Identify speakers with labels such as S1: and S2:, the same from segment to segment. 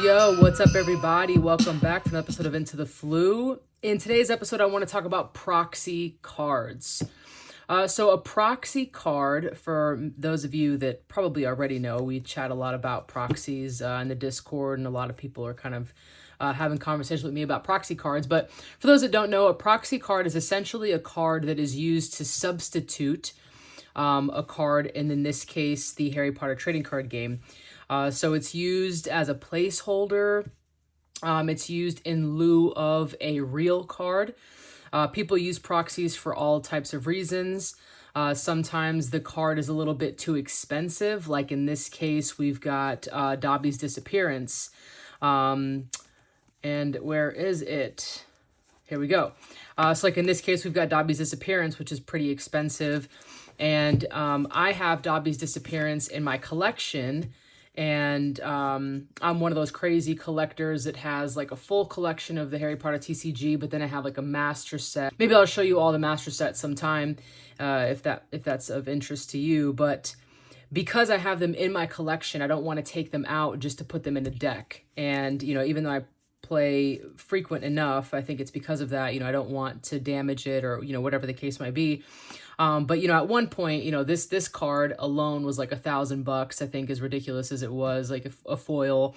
S1: Yo, what's up everybody? Welcome back for an episode of Into the Flu. In today's episode, I want to talk about proxy cards. So a proxy card, for those of you that probably already know, we chat a lot about proxies in the Discord, and a lot of people are kind of having conversations with me about proxy cards. But for those that don't know, a proxy card is essentially a card that is used to substitute a card, and in this case, the Harry Potter trading card game. So it's used as a placeholder. It's used in lieu of a real card. People use proxies for all types of reasons. Sometimes the card is a little bit too expensive. Like in this case, we've got Dobby's Disappearance. And where is it? Here we go. So like in this case, we've got Dobby's Disappearance, which is pretty expensive. And I have Dobby's Disappearance in my collection. And I'm one of those crazy collectors that has like a full collection of the Harry Potter TCG, but then I have like a master set. Maybe I'll show you all the master sets sometime if that's of interest to you. But because I have them in my collection, I don't want to take them out just to put them in a deck. And, you know, even though I play frequent enough, I think it's because of that, you know, I don't want to damage it or, you know, whatever the case might be. But, you know, at one point, you know, this card alone was like $1,000, I think, as ridiculous as it was, like a foil.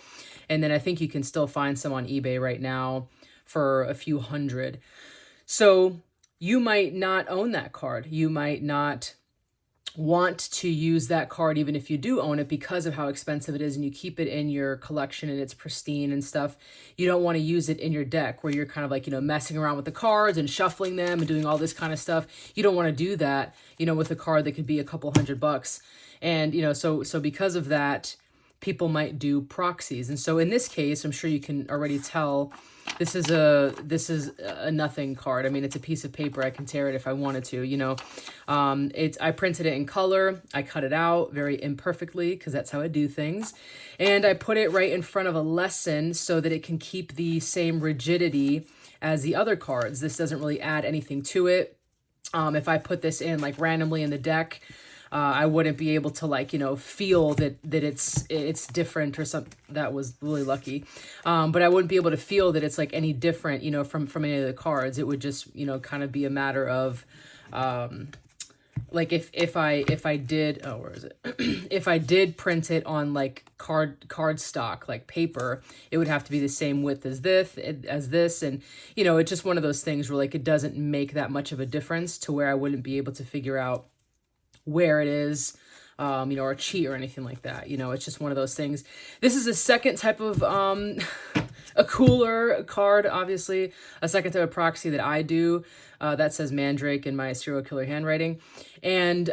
S1: And then I think you can still find some on eBay right now for a few hundred. So you might not own that card. You might not want to use that card even if you do own it because of how expensive it is, and you keep it in your collection and it's pristine and stuff. You don't want to use it in your deck where you're kind of like, you know, messing around with the cards and shuffling them and doing all this kind of stuff. You don't want to do that, you know, with a card that could be a couple $100. And, you know, so because of that, people might do proxies. And so in this case, I'm sure you can already tell this is a nothing card. I mean, it's a piece of paper. I can tear it if I wanted to, you know. I printed it in color. I cut it out very imperfectly because that's how I do things. And I put it right in front of a lesson so that it can keep the same rigidity as the other cards. This doesn't really add anything to it. If I put this in like randomly in the deck, I wouldn't be able to, like, you know, feel that it's different or something. That was really lucky. But I wouldn't be able to feel that it's like any different, you know, from any of the cards. It would just, you know, kind of be a matter of, like if I did, oh, where is it? If I did print it on like card stock, like paper, it would have to be the same width as this. And, you know, it's just one of those things where like, it doesn't make that much of a difference to where I wouldn't be able to figure out where it is, you know, or cheat or anything like that. You know, it's just one of those things. This is a second type of, a cooler card, obviously, a second type of proxy that I do, that says Mandrake in my serial killer handwriting. And,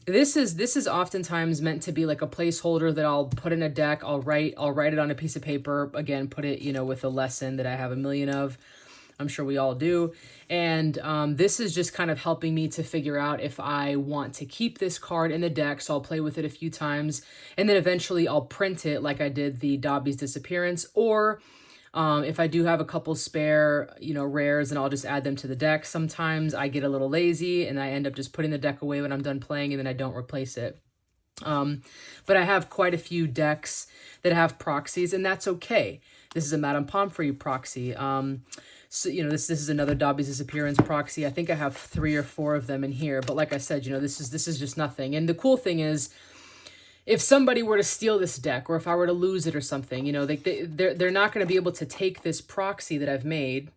S1: this is oftentimes meant to be like a placeholder that I'll put in a deck. I'll write it on a piece of paper, again, put it, you know, with a lesson that I have a million of. I'm sure we all do. And this is just kind of helping me to figure out if I want to keep this card in the deck. So I'll play with it a few times, and then eventually I'll print it like I did the Dobby's Disappearance. Or if I do have a couple spare, you know, rares, and I'll just add them to the deck. Sometimes I get a little lazy and I end up just putting the deck away when I'm done playing, and then I don't replace it. But I have quite a few decks that have proxies, and that's okay. This is a Madame Pomfrey proxy. So, you know, this is another Dobby's Disappearance proxy. I think I have 3 or 4 of them in here. But like I said, you know, this is just nothing. And the cool thing is, if somebody were to steal this deck, or if I were to lose it or something, you know, they're not going to be able to take this proxy that I've made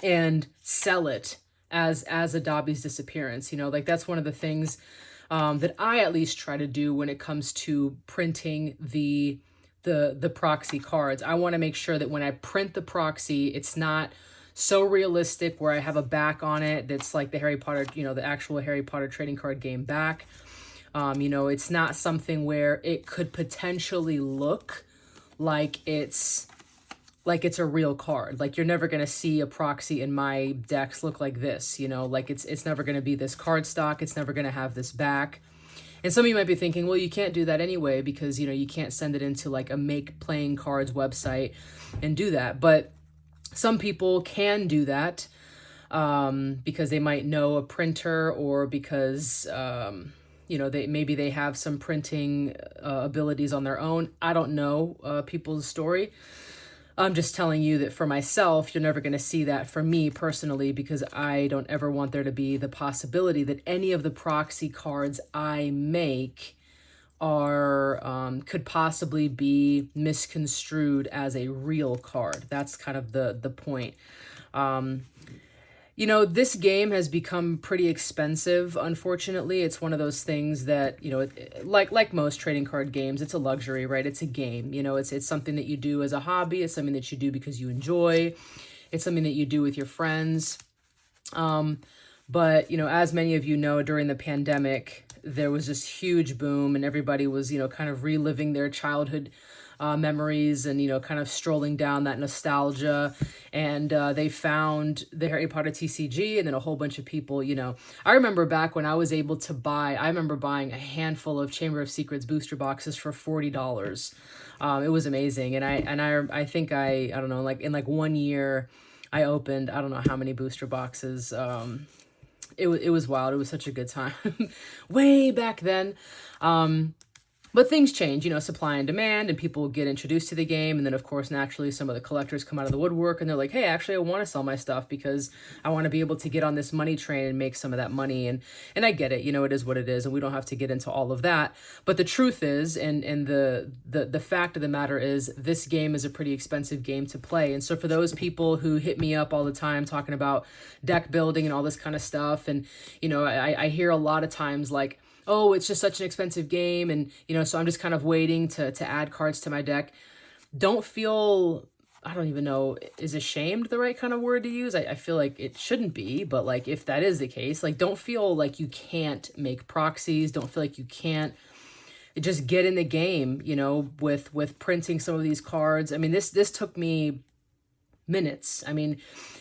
S1: and sell it as a Dobby's Disappearance. You know, like that's one of the things that I at least try to do when it comes to printing the proxy cards. I want to make sure that when I print the proxy, it's not so realistic where I have a back on it that's like the Harry Potter, you know, the actual Harry Potter trading card game back. You know, it's not something where it could potentially look like it's a real card. Like, you're never going to see a proxy in my decks look like this, you know, like it's never going to be this card stock. It's never going to have this back. And some of you might be thinking, well, you can't do that anyway because, you know, you can't send it into like a Make Playing Cards website and do that. But some people can do that because they might know a printer, or because, you know, maybe they have some printing abilities on their own. I don't know people's story. I'm just telling you that for myself, you're never going to see that from me personally, because I don't ever want there to be the possibility that any of the proxy cards I make are could possibly be misconstrued as a real card. That's kind of the point. You know, this game has become pretty expensive, unfortunately. It's one of those things that, you know, like most trading card games, it's a luxury, right? It's a game. You know, it's something that you do as a hobby. It's something that you do because you enjoy. It's something that you do with your friends. But, you know, as many of you know, during the pandemic, there was this huge boom and everybody was, you know, kind of reliving their childhood memories and, you know, kind of strolling down that nostalgia. And they found the Harry Potter TCG, and then a whole bunch of people, you know, I remember back when I was able to I remember buying a handful of Chamber of Secrets booster boxes for $40. It was amazing. And I think I don't know, like in like 1 year, I opened, I don't know how many booster boxes. It was wild. It was such a good time way back then. But things change, you know, supply and demand, and people get introduced to the game. And then, of course, naturally, some of the collectors come out of the woodwork and they're like, hey, actually, I want to sell my stuff because I want to be able to get on this money train and make some of that money. And I get it, you know, it is what it is. And we don't have to get into all of that. But the truth is, and the fact of the matter is, this game is a pretty expensive game to play. And so for those people who hit me up all the time talking about deck building and all this kind of stuff, and, you know, I hear a lot of times like, oh, it's just such an expensive game, and, you know, so I'm just kind of waiting to add cards to my deck. Don't feel, I don't even know, is ashamed the right kind of word to use? I feel like it shouldn't be, but like if that is the case, like don't feel like you can't make proxies. Don't feel like you can't just get in the game, you know, with printing some of these cards. I mean, this took me minutes. I mean,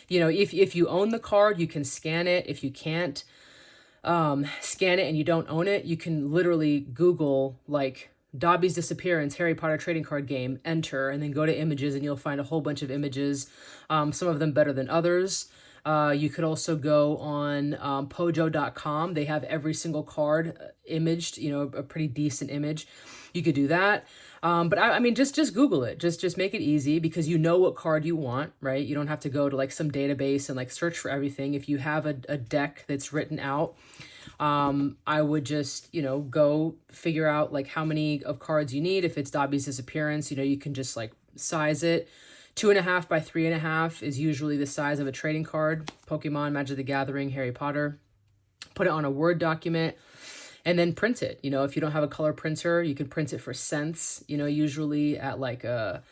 S1: you know, if you own the card, you can scan it. If you can't scan it and you don't own it, you can literally Google like Dobby's Disappearance Harry Potter trading card game, enter, and then go to images, and you'll find a whole bunch of images, some of them better than others. You could also go on pojo.com. They have every single card imaged, you know, a pretty decent image. You could do that. But I mean, just Google it. Just make it easy, because you know what card you want, right? You don't have to go to like some database and like search for everything. If you have a deck that's written out, I would just, you know, go figure out like how many of cards you need. If it's Dobby's Disappearance, you know, you can just like size it. 2.5 by 3.5 is usually the size of a trading card. Pokemon, Magic the Gathering, Harry Potter. Put it on a Word document. And then print it. You know, if you don't have a color printer, you can print it for cents, you know, usually at like a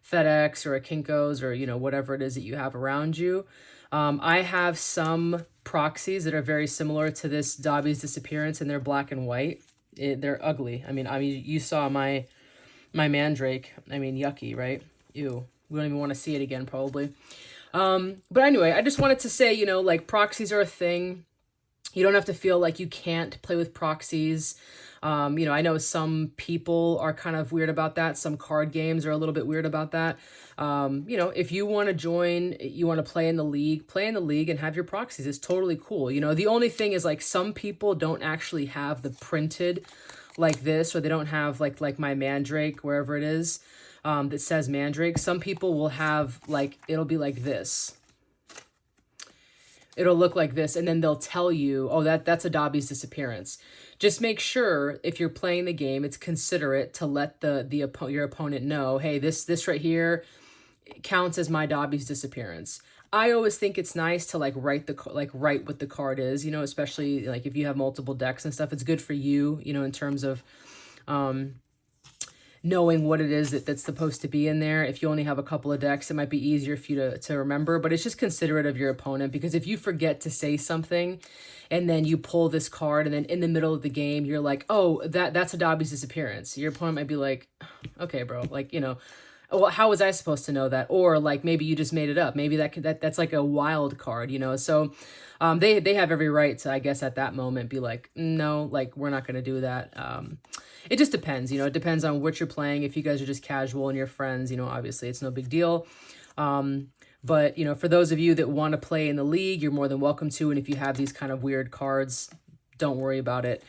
S1: FedEx or a Kinko's or, you know, whatever it is that you have around you. I have some proxies that are very similar to this Dobby's Disappearance, and they're black and white. They're ugly. I mean, you saw my Mandrake. I mean, yucky, right? Ew. We don't even want to see it again, probably. But anyway, I just wanted to say, you know, like proxies are a thing. You don't have to feel like you can't play with proxies. You know, I know some people are kind of weird about that. Some card games are a little bit weird about that. You know, if you want to join, you want to play in the league and have your proxies. It's totally cool. You know, the only thing is like some people don't actually have the printed like this, or they don't have like my Mandrake, wherever it is, that says Mandrake. Some people will have like, it'll be like this. It'll look like this, and then they'll tell you, oh, that's a Dobby's Disappearance. Just make sure if you're playing the game, it's considerate to let your opponent know, hey, this right here counts as my Dobby's Disappearance. I always think it's nice to like write what the card is, you know, especially like if you have multiple decks and stuff. It's good for you, you know, in terms of knowing what it is that's supposed to be in there. If you only have a couple of decks, it might be easier for you to remember, but it's just considerate of your opponent, because if you forget to say something and then you pull this card and then in the middle of the game, you're like, oh, that's a Dobby's Disappearance. Your opponent might be like, okay, bro, like, you know, well, how was I supposed to know that? Or like, maybe you just made it up. Maybe that's like a wild card, you know? So they have every right to, I guess, at that moment be like, no, like, we're not going to do that. It just depends, you know, it depends on what you're playing. If you guys are just casual and you're friends, you know, obviously it's no big deal. But, you know, for those of you that want to play in the league, you're more than welcome to. And if you have these kind of weird cards, don't worry about it.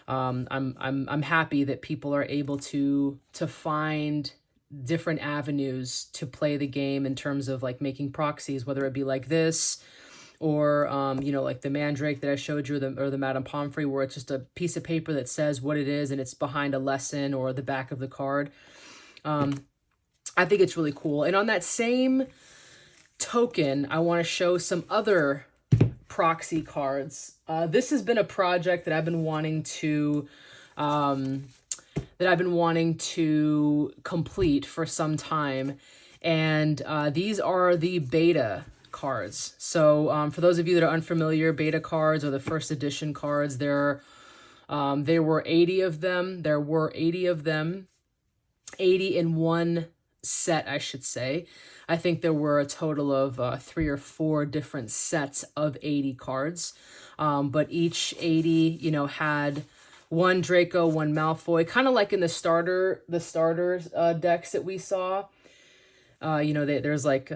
S1: I'm happy that people are able to find different avenues to play the game in terms of like making proxies, whether it be like this or like the Mandrake that I showed you, or the Madame Pomfrey, where it's just a piece of paper that says what it is and it's behind a lesson or the back of the card. I think it's really cool. And on that same token, I want to show some other proxy cards. This has been a project that I've been wanting to complete for some time, and these are the beta cards. So for those of you that are unfamiliar, beta cards are the first edition cards. There were 80 of them. 80 in one set, I should say. I think there were a total of 3 or 4 different sets of 80 cards. But each 80, had one Draco, one Malfoy, kind of like in the starter decks that we saw. There's like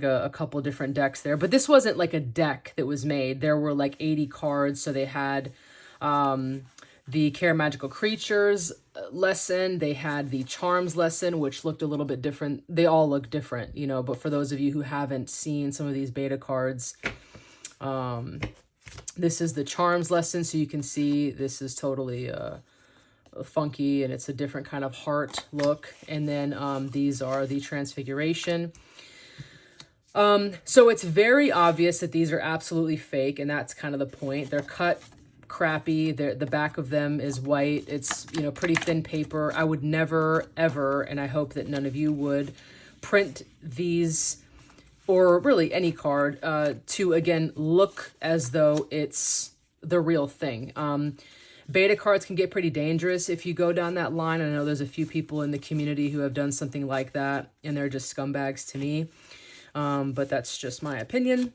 S1: a couple different decks there, but this wasn't like a deck that was made. There were like 80 cards. So they had the Care Magical Creatures lesson. They had the Charms lesson, which looked a little bit different. They all look different, but for those of you who haven't seen some of these beta cards, this is the Charms lesson. So you can see this is totally funky and it's a different kind of heart look. And then these are the Transfiguration. So it's very obvious that these are absolutely fake, and that's kind of the point. They're cut crappy. The back of them is white. It's, pretty thin paper. I would never, ever, and I hope that none of you would, print these, or really any card, to, again, look as though it's the real thing. Beta cards can get pretty dangerous if you go down that line. I know there's a few people in the community who have done something like that, and they're just scumbags to me. But that's just my opinion.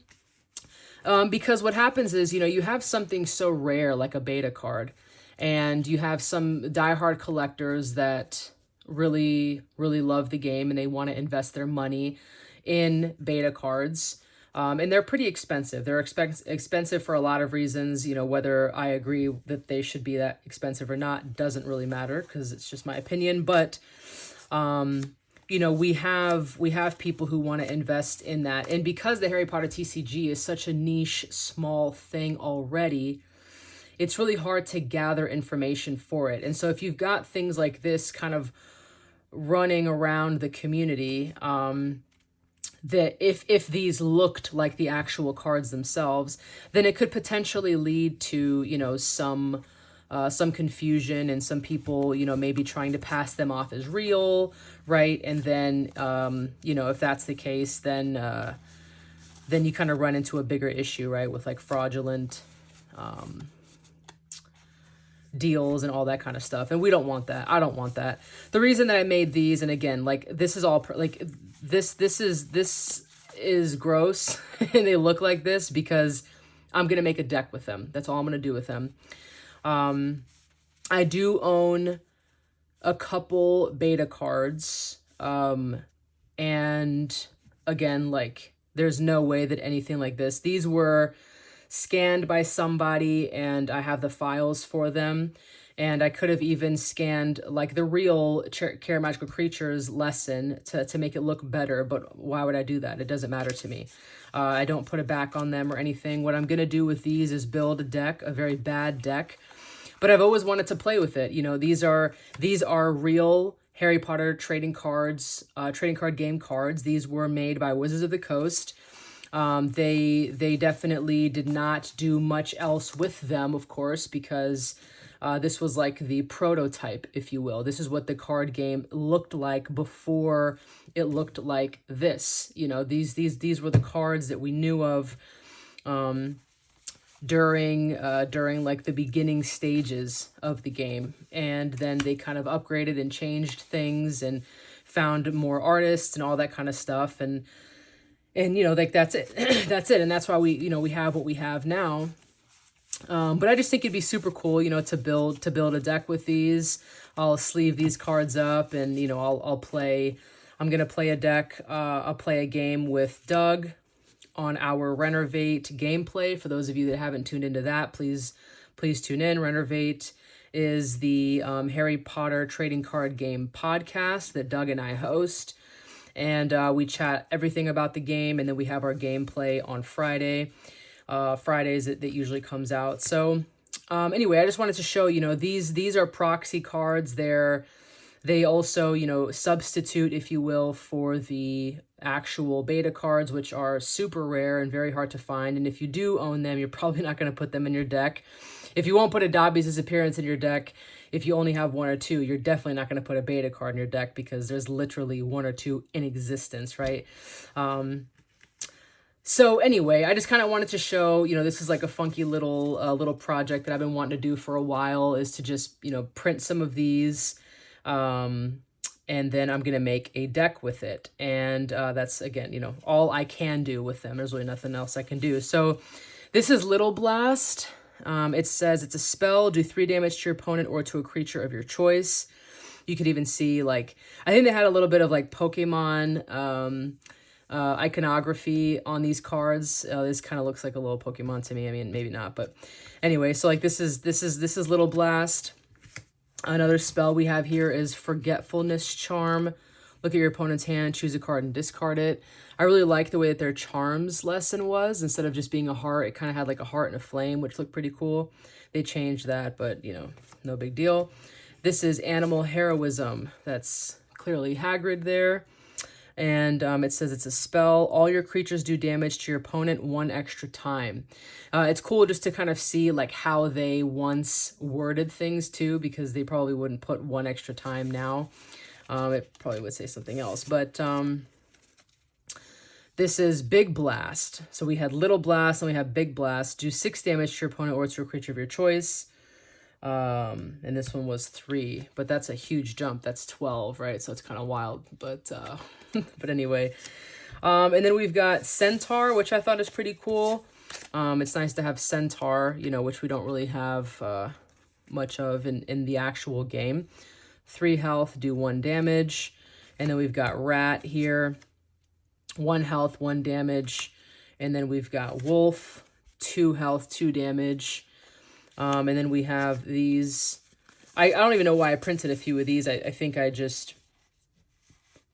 S1: Because what happens is, you have something so rare like a beta card, and you have some diehard collectors that really, really love the game and they want to invest their money in beta cards. And they're pretty expensive. They're expensive for a lot of reasons. Whether I agree that they should be that expensive or not doesn't really matter, because it's just my opinion. But we have people who want to invest in that. And because the Harry Potter TCG is such a niche, small thing already, it's really hard to gather information for it. And so if you've got things like this kind of running around the community, that if these looked like the actual cards themselves, then it could potentially lead to, some confusion and some people, maybe trying to pass them off as real, right? And then, if that's the case, then you kind of run into a bigger issue, right? With like fraudulent deals and all that kind of stuff. And we don't want that. I don't want that. The reason that I made these, and again, like this is all like this is gross and they look like this because I'm going to make a deck with them. That's all I'm going to do with them. I do own a couple beta cards. And again, like there's no way that anything like this, these were scanned by somebody and I have the files for them. And I could have even scanned like the real Care Magical Creatures lesson to make it look better. But why would I do that? It doesn't matter to me. I don't put it back on them or anything. What I'm going to do with these is build a deck, a very bad deck. But I've always wanted to play with it. These are real Harry Potter trading cards, trading card game cards. These were made by Wizards of the Coast. They definitely did not do much else with them, of course, because this was like the prototype, if you will. This is what the card game looked like before it looked like this. These were the cards that we knew of during like the beginning stages of the game. And then they kind of upgraded and changed things and found more artists and all that kind of stuff. And like that's it. That's it. And that's why we have what we have now. But I just think it'd be super cool, to build a deck with these. I'll sleeve these cards up and, I'm going to play a deck. I'll play a game with Doug on our Renovate gameplay. For those of you that haven't tuned into that, please please tune in. Renovate is the Harry Potter trading card game podcast that Doug and I host. And we chat everything about the game, and then we have our gameplay on Fridays that usually comes out. So anyway, I just wanted to show, these are proxy cards. They also, substitute, if you will, for the actual beta cards, which are super rare and very hard to find. And if you do own them, you're probably not going to put them in your deck. If you won't put a Dobby's Disappearance in your deck, if you only have one or two, you're definitely not going to put a beta card in your deck because there's literally one or two in existence, right? So anyway, I just kind of wanted to show, this is like a funky little project that I've been wanting to do for a while, is to just, print some of these. And then I'm going to make a deck with it. And that's, again, all I can do with them. There's really nothing else I can do. So this is Little Blast. It says it's a spell, do 3 damage to your opponent or to a creature of your choice. You could even see, I think they had a little bit of, Pokemon iconography on these cards. This kind of looks like a little Pokemon to me. I mean, maybe not, but anyway, so, this is Little Blast. Another spell we have here is Forgetfulness Charm. Look at your opponent's hand, choose a card, and discard it. I really like the way that their Charms lesson was. Instead of just being a heart, it kind of had like a heart and a flame, which looked pretty cool. They changed that, but, no big deal. This is Animal Heroism. That's clearly Hagrid there. And it says it's a spell. All your creatures do damage to your opponent 1 extra time. It's cool just to kind of see how they once worded things too, because they probably wouldn't put 1 extra time now. It probably would say something else. But this is Big Blast. So we had Little Blast and we have Big Blast. Do 6 damage to your opponent or to a creature of your choice. And this one was 3, but that's a huge jump. That's 12, right? So it's kind of wild, but but anyway. And then we've got Centaur, which I thought is pretty cool. It's nice to have Centaur, which we don't really have much of in the actual game. 3 health, do 1 damage. And then we've got Rat here, 1 health, 1 damage. And then we've got Wolf, 2 health, 2 damage. And then we have these. I don't even know why I printed a few of these. I think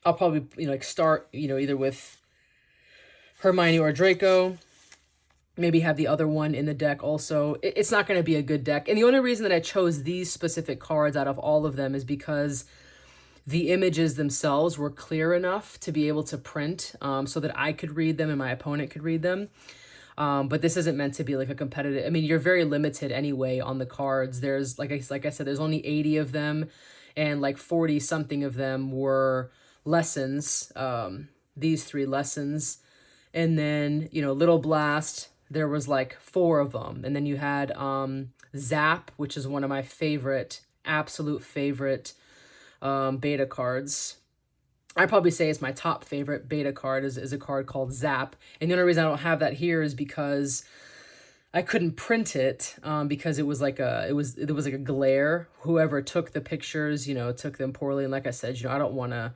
S1: I'll probably start either with Hermione or Draco. Maybe have the other one in the deck also. It's not going to be a good deck. And the only reason that I chose these specific cards out of all of them is because the images themselves were clear enough to be able to print so that I could read them and my opponent could read them. But this isn't meant to be like a competitive. I mean, you're very limited anyway on the cards. There's like I said, there's only 80 of them, and 40 something of them were lessons. These 3 lessons, and then Little Blast. There was 4 of them, and then you had Zap, which is one of my absolute favorite beta cards. I'd probably say it's my top favorite beta card is a card called Zap. And the only reason I don't have that here is because I couldn't print it because it was like a glare. Whoever took the pictures, took them poorly. And like I said, I don't want to,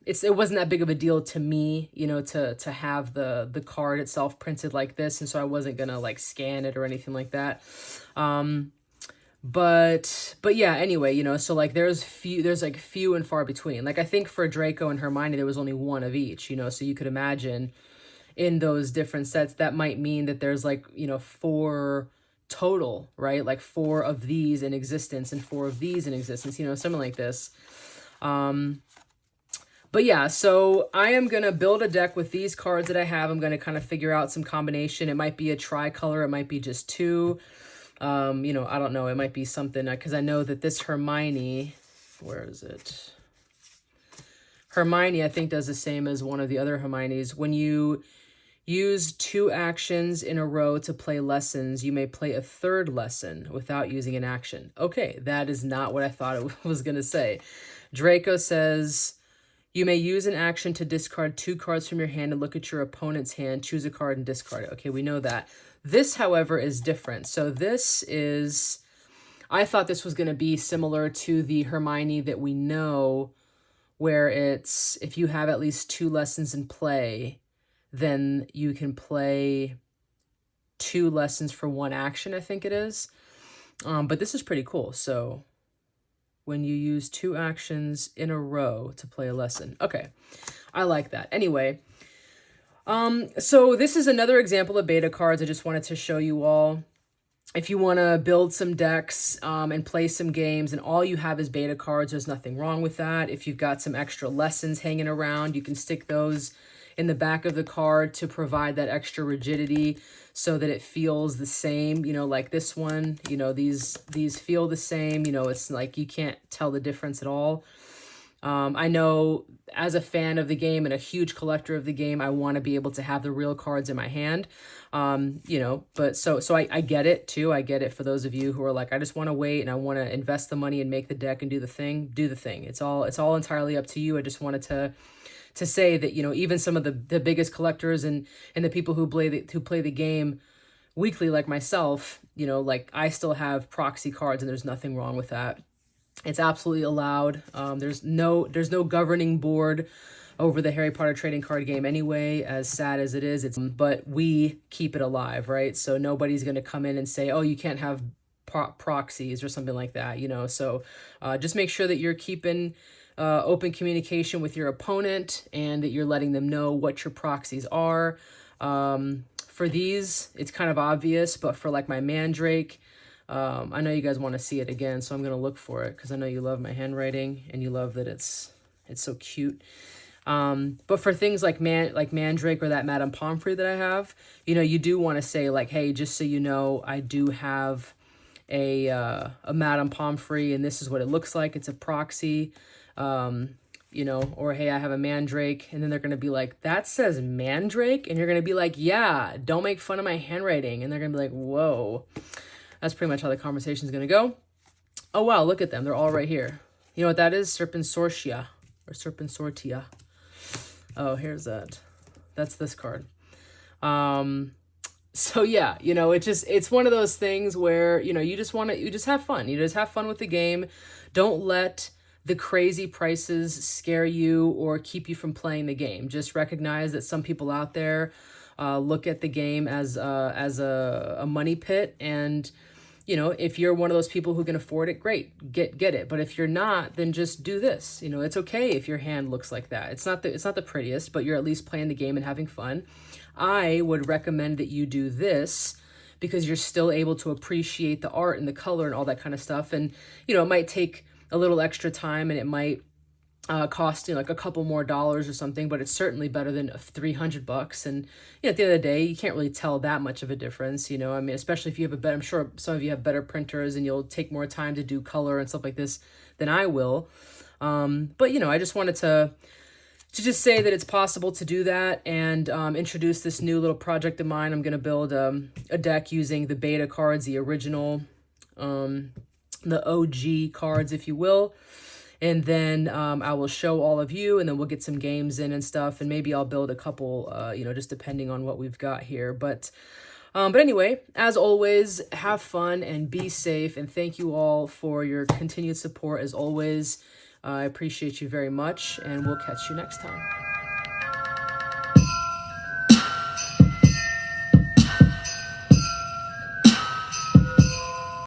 S1: it wasn't that big of a deal to me, to have the card itself printed like this. And so I wasn't going to scan it or anything like that. But yeah, anyway, so there's few and far between. I think for Draco and Hermione, there was only 1 of each, so you could imagine in those different sets, that might mean that there's 4 total, right? 4 of these in existence and 4 of these in existence, something like this. But yeah, so I am going to build a deck with these cards that I have. I'm going to kind of figure out some combination. It might be a tricolor. It might be just 2. I don't know. It might be something because I know that this Hermione, where is it? Hermione, I think, does the same as one of the other Hermiones. When you use 2 actions in a row to play lessons, you may play a 3rd lesson without using an action. Okay, that is not what I thought it was going to say. Draco says, you may use an action to discard 2 cards from your hand and look at your opponent's hand, choose a card and discard it. Okay, we know that. This, however, is different. So this is, I thought this was going to be similar to the Hermione that we know, where it's, if you have at least 2 lessons in play, then you can play 2 lessons for 1 action, I think it is. But this is pretty cool. So when you use 2 actions in a row to play a lesson. Okay, I like that. Anyway, so this is another example of beta cards I just wanted to show you all. If you want to build some decks and play some games and all you have is beta cards, there's nothing wrong with that. If you've got some extra lessons hanging around, you can stick those in the back of the card to provide that extra rigidity so that it feels the same, you know, like this one, you know, these feel the same, you know, it's like you can't tell the difference at all. I know as a fan of the game and a huge collector of the game, I want to be able to have the real cards in my hand. You know, but so I get it too. I get it for those of you who are like, I just want to wait and I want to invest the money and make the deck and do the thing. It's all entirely up to you. I just wanted to say that, you know, even some of the biggest collectors and the people who play the game weekly like myself, you know, like I still have proxy cards and there's nothing wrong with that. It's absolutely allowed. There's no governing board over the Harry Potter trading card game anyway, as sad as it is. But we keep it alive, right? So nobody's going to come in and say, oh, you can't have proxies or something like that, you know? So just make sure that you're keeping open communication with your opponent and that you're letting them know what your proxies are. For these, it's kind of obvious, but for like my Mandrake, I know you guys want to see it again, so I'm going to look for it because I know you love my handwriting and you love that it's so cute. But for things like Mandrake or that Madame Pomfrey that I have, you know, you do want to say like, hey, just so you know, I do have a Madame Pomfrey and this is what it looks like. It's a proxy, you know, or hey, I have a Mandrake. And then they're going to be like, that says Mandrake? And you're going to be like, yeah, don't make fun of my handwriting. And they're going to be like, whoa. That's pretty much how the conversation is going to go. Oh, wow, look at them. They're all right here. You know what that is? Serpensortia or Serpensortia. Oh, here's that. That's this card. So yeah, you know, it's one of those things where, you know, you just have fun. You just have fun with the game. Don't let the crazy prices scare you or keep you from playing the game. Just recognize that some people out there look at the game as a money pit, and you know, if you're one of those people who can afford it, great, get it. But if you're not, then just do this. You know, it's okay if your hand looks like that. It's not the prettiest, but you're at least playing the game and having fun. I would recommend that you do this because you're still able to appreciate the art and the color and all that kind of stuff. And you know, it might take a little extra time and it might cost you like a couple more dollars or something, but it's certainly better than $300. And you know, at the end of the day, you can't really tell that much of a difference, you know. I mean, especially if you have a better, I'm sure some of you have better printers and you'll take more time to do color and stuff like this than I will. But you know, I just wanted to just say that it's possible to do that and introduce this new little project of mine. I'm going to build a deck using the beta cards, the original, the OG cards, if you will. And then I will show all of you, and then we'll get some games in and stuff, and maybe I'll build a couple, you know, just depending on what we've got here. But anyway, as always, have fun and be safe, and thank you all for your continued support as always. I appreciate you very much, and we'll catch you next time.